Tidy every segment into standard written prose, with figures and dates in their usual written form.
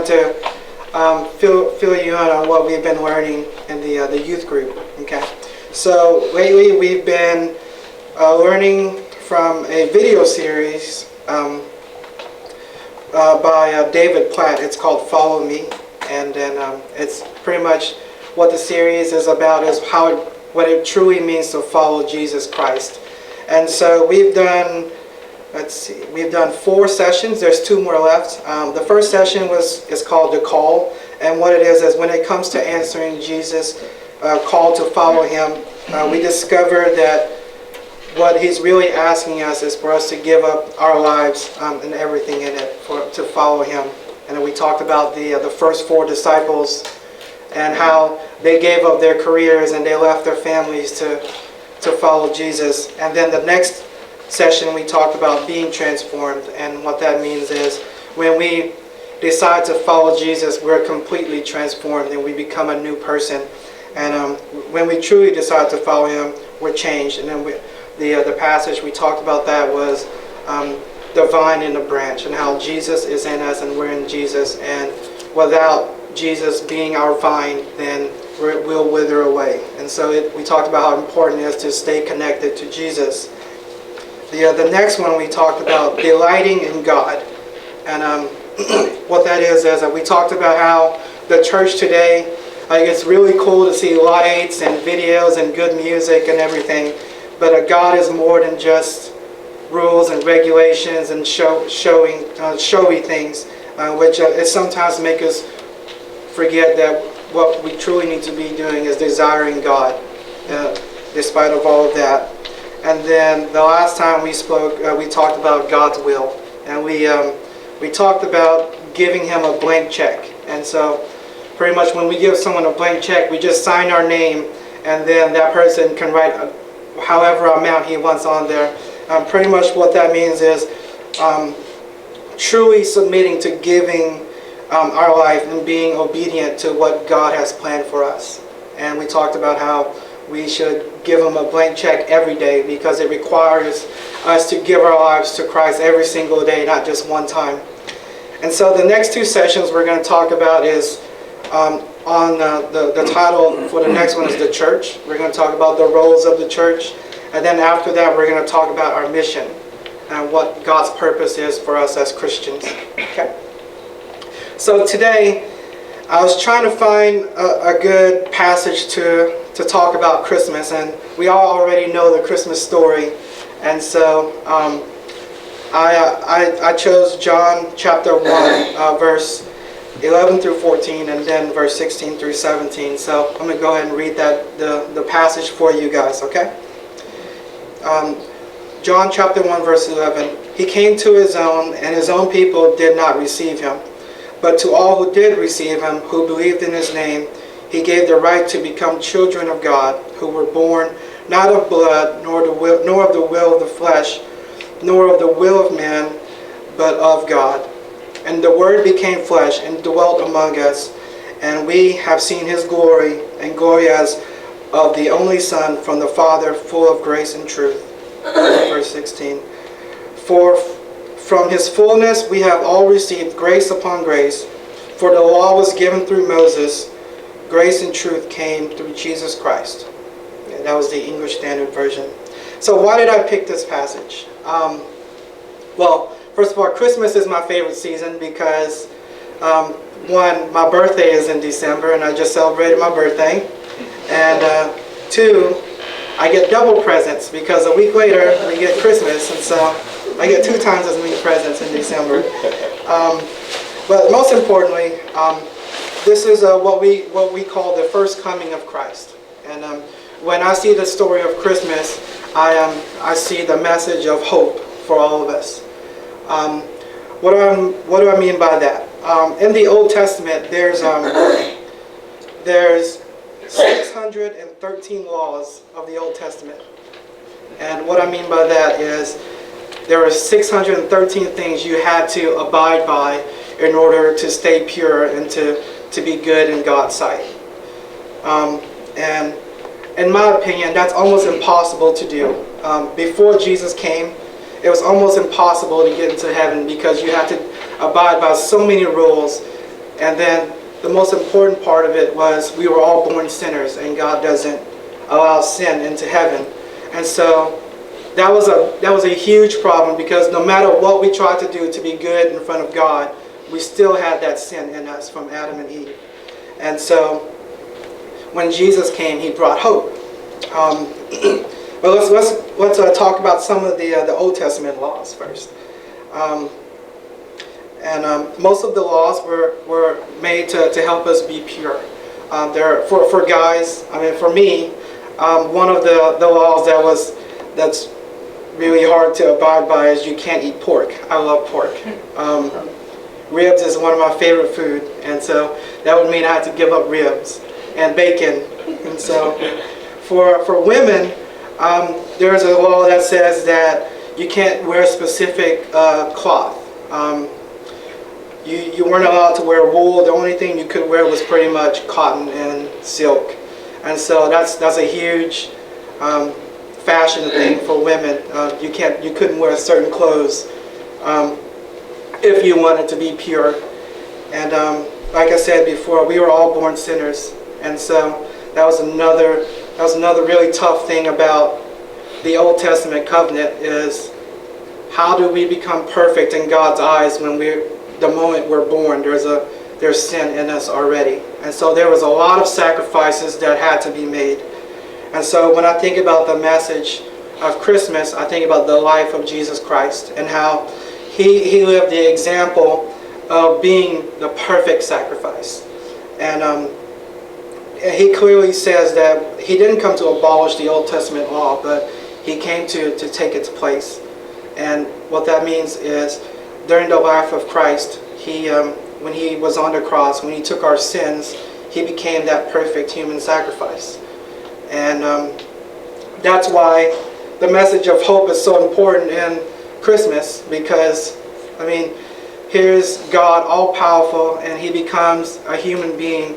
want to fill you in on what we've been learning in the youth group. Okay, so lately we've been learning from a video series by David Platt. It's called Follow Me, and then it's pretty much what the series is about, is what it truly means to follow Jesus Christ. And so we've done, we've done 4 sessions. There's 2 more left. The first session is called The Call, and what it is when it comes to answering Jesus' call to follow Him, we discovered that what He's really asking us is for us to give up our lives and everything in it to follow Him. And then we talked about the first 4 disciples and how they gave up their careers and they left their families to follow Jesus. And then the next session we talked about being transformed, and what that means is when we decide to follow Jesus, we're completely transformed and we become a new person. And when we truly decide to follow Him, we're changed. And then the passage we talked about that was the vine and the branch, and how Jesus is in us and we're in Jesus. And without Jesus being our vine, then we'll wither away. And so we talked about how important it is to stay connected to Jesus. The next one we talked about delighting in God. And what that is we talked about how the church today, it's really cool to see lights and videos and good music and everything, but God is more than just rules and regulations and showy things, which it sometimes make us forget that what we truly need to be doing is desiring God, despite of all of that. And then the last time we spoke, we talked about God's will, and we talked about giving Him a blank check. And so pretty much when we give someone a blank check, we just sign our name, and then that person can write however amount he wants on there. Pretty much what that means is truly submitting to giving our life and being obedient to what God has planned for us. And we talked about how we should give Him a blank check every day, because it requires us to give our lives to Christ every single day, not just one time. And so the next 2 sessions we're going to talk about is on the title for the next one is the church. We're going to talk about the roles of the church, and then after that we're going to talk about our mission and what God's purpose is for us as Christians. Okay. So today I was trying to find a good passage to talk about Christmas, and we all already know the Christmas story, and so I chose John chapter 1 verse 11 through 14, and then verse 16 through 17. So I'm going to go ahead and read the passage for you guys, okay? John chapter 1 verse 11. He came to His own, and His own people did not receive Him. But to all who did receive Him, who believed in His name, He gave the right to become children of God, who were born not of blood, nor of the will of the flesh, nor of the will of man, but of God. And the Word became flesh and dwelt among us, and we have seen His glory, and glory as of the only Son from the Father, full of grace and truth. Verse 16. For from His fullness we have all received grace upon grace, for the law was given through Moses, grace and truth came through Jesus Christ. And that was the English Standard Version. So why did I pick this passage? Well, first of all, Christmas is my favorite season because, 1, my birthday is in December, and I just celebrated my birthday. And 2, I get double presents because a week later we get Christmas, and so I get 2 times as many presents in December. But most importantly, this is what we call the first coming of Christ. And when I see the story of Christmas, I see the message of hope for all of us. What do I mean by that? In the Old Testament, there's 613 laws of the Old Testament. And what I mean by that is there are 613 things you had to abide by in order to stay pure and to be good in God's sight. And in my opinion, that's almost impossible to do. Before Jesus came, it was almost impossible to get into heaven because you had to abide by so many rules And then the most important part of it was we were all born sinners, and God doesn't allow sin into heaven. And so that was a huge problem, because no matter what we tried to do to be good in front of God, we still had that sin in us from Adam and Eve. And so when Jesus came, he brought hope. But let's talk about some of the Old Testament laws first. Most of the laws were made to help us be pure. For guys, for me, one of the laws that's really hard to abide by is you can't eat pork. I love pork. Ribs is one of my favorite food, and so that would mean I had to give up ribs and bacon. And so for women, there's a law that says that you can't wear specific cloth. You weren't allowed to wear wool. The only thing you could wear was pretty much cotton and silk. And so that's a huge fashion thing for women. You couldn't wear certain clothes if you wanted to be pure. And like I said before, we were all born sinners, and so that was another really tough thing about the Old Testament covenant, is how do we become perfect in God's eyes when the moment we're born, there's sin in us already. And so there was a lot of sacrifices that had to be made. And so when I think about the message of Christmas, I think about the life of Jesus Christ and how he lived the example of being the perfect sacrifice. And he clearly says that he didn't come to abolish the Old Testament law, but he came to take its place. And what that means is, during the life of Christ, when he was on the cross, when he took our sins, he became that perfect human sacrifice. And that's why the message of hope is so important in Christmas, because, here's God all-powerful, and he becomes a human being.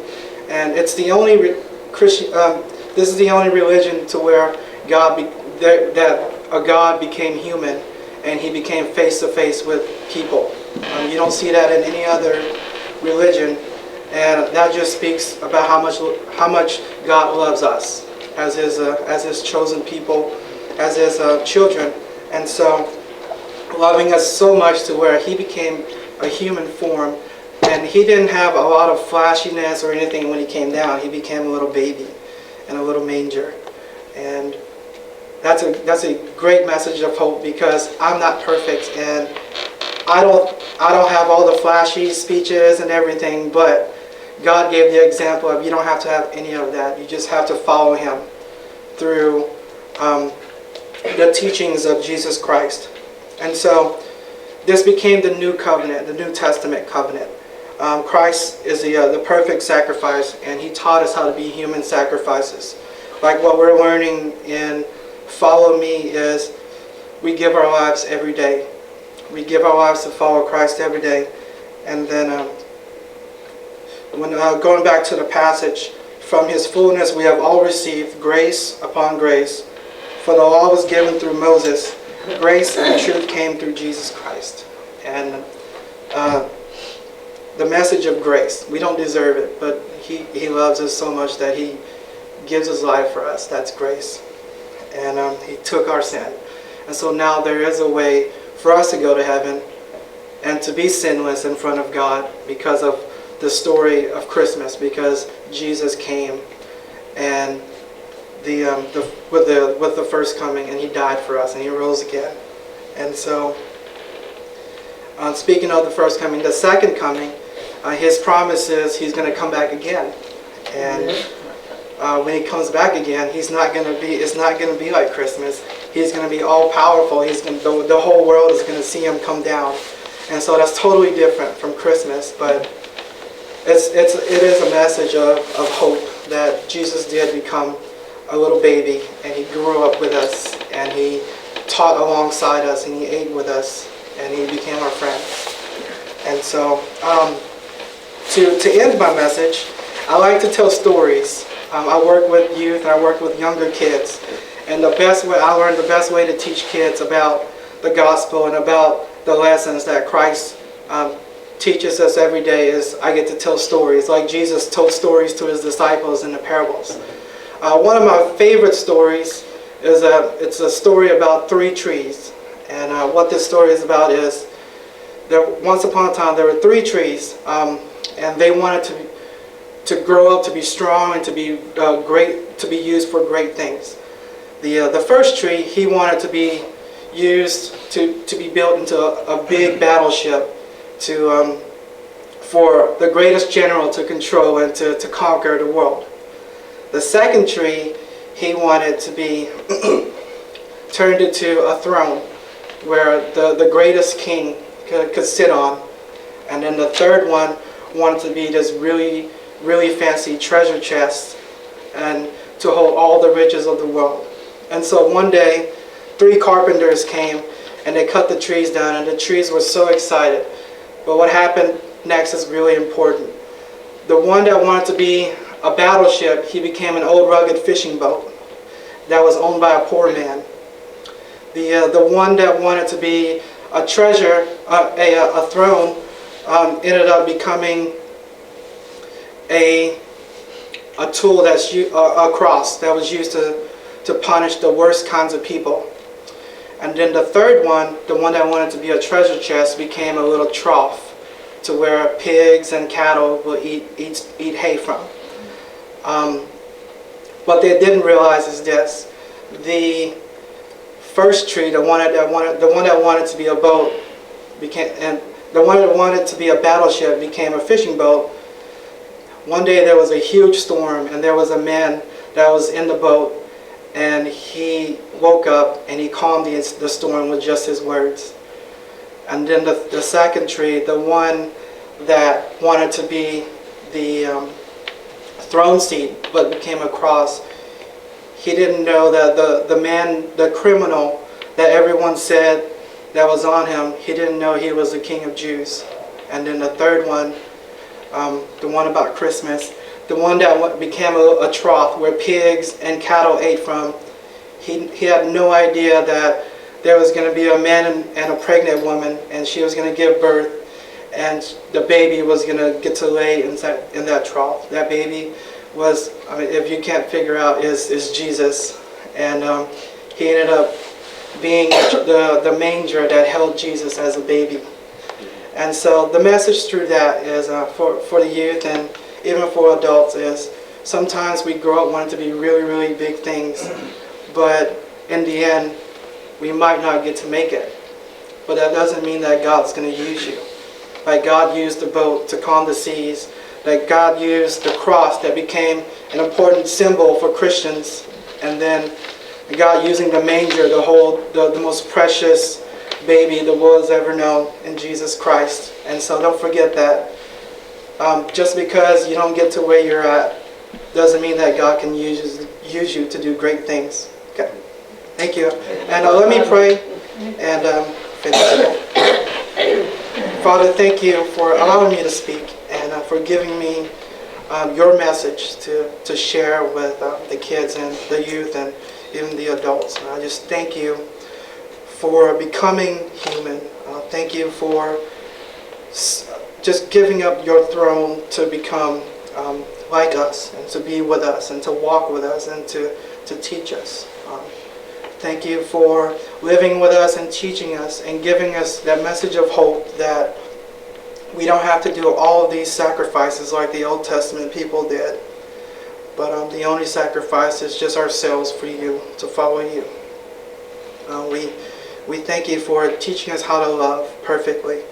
And it's the only this is the only religion to where a God became human, and he became face-to-face with people. You don't see that in any other religion, and that just speaks about how much God loves us as his chosen people, as his children. And so loving us so much to where he became a human form, and he didn't have a lot of flashiness or anything when he came down. He became a little baby in a little manger. And that's a great message of hope, because I'm not perfect, and I don't have all the flashy speeches and everything, but God gave the example of you don't have to have any of that. You just have to follow him through the teachings of Jesus Christ. And so this became the new covenant, the New Testament covenant. Christ is the perfect sacrifice, and he taught us how to be human sacrifices. Like what we're learning in Follow Me is we give our lives every day. We give our lives to follow Christ every day. And then when going back to the passage, from his fullness we have all received grace upon grace. For the law was given through Moses. Grace and truth came through Jesus Christ. And the message of grace, we don't deserve it, but he loves us so much that he gives his life for us. That's grace. And he took our sin. And so now there is a way for us to go to heaven and to be sinless in front of God because of the story of Christmas, because Jesus came and with the first coming, and he died for us, and he rose again. And so speaking of the first coming, the second coming, his promise is he's going to come back again. And when he comes back again, it's not going to be like Christmas. He's going to be all powerful. The whole world is going to see him come down. And so that's totally different from Christmas, but it is a message of hope that Jesus did become a little baby, and he grew up with us, and he taught alongside us, and he ate with us, and he became our friend. And so to end my message, I like to tell stories. I work with youth, and I work with younger kids, and I learned the best way to teach kids about the gospel and about the lessons that Christ teaches us every day is I get to tell stories, like Jesus told stories to his disciples in the parables. One of my favorite stories is it's a story about 3 trees. And what this story is about is once upon a time there were 3 trees, and they wanted to grow up to be strong and to be great, to be used for great things. The first tree, he wanted to be used to be built into a big battleship for the greatest general to control and to conquer the world. The second tree, he wanted to be turned into a throne where the greatest king could sit on. And then the third one wanted to be this really, really fancy treasure chest and to hold all the riches of the world. And so one day, 3 carpenters came and they cut the trees down, and the trees were so excited. But what happened next is really important. The one that wanted to be a battleship, he became an old rugged fishing boat that was owned by a poor man. The one that wanted to be a treasure, a throne, ended up becoming a tool a cross that was used to punish the worst kinds of people. And then the third one, the one that wanted to be a treasure chest, became a little trough to where pigs and cattle will eat hay from. What they didn't realize is this: the first tree, the one that wanted to be a boat, and the one that wanted to be a battleship became a fishing boat. One day there was a huge storm, and there was a man that was in the boat, and he woke up and he calmed the storm with just his words. And then the second tree, the one that wanted to be the throne seat but became a cross, he didn't know that the criminal that everyone said that was on him, he didn't know he was the King of Jews. And then the third one, the one about Christmas, the one that became a trough where pigs and cattle ate from, he had no idea that there was going to be a man and a pregnant woman, and she was going to give birth, and the baby was going to get to lay in that trough. That baby was, if you can't figure out, is Jesus. And he ended up being the manger that held Jesus as a baby. And so the message through that is for the youth and even for adults is sometimes we grow up wanting to be really, really big things, but in the end we might not get to make it. But that doesn't mean that God's going to use you. Like God used the boat to calm the seas, that God used the cross that became an important symbol for Christians, and then God using the manger to hold the most precious baby the world has ever known in Jesus Christ. And so don't forget that just because you don't get to where you're at doesn't mean that God can use you to do great things. Okay, thank you. And let me pray and finish. Father, thank you for allowing me to speak and for giving me your message to share with the kids and the youth and even the adults. And I just thank you for becoming human. Thank you for just giving up your throne to become like us and to be with us and to walk with us and to teach us. Thank you for living with us and teaching us and giving us that message of hope that we don't have to do all of these sacrifices like the Old Testament people did. But the only sacrifice is just ourselves for you, to follow you. We thank you for teaching us how to love perfectly,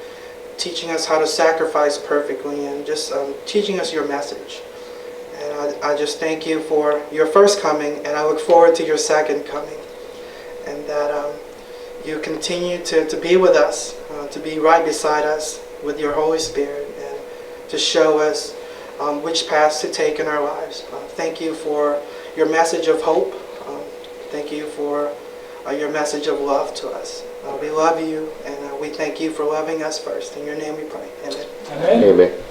teaching us how to sacrifice perfectly, and just teaching us your message. And I just thank you for your first coming, and I look forward to your second coming. And that you continue to be with us, to be right beside us with your Holy Spirit, and to show us which paths to take in our lives. Thank you for your message of hope. Thank you for your message of love to us. We love you, and we thank you for loving us first. In your name we pray. Amen. Amen. Amen.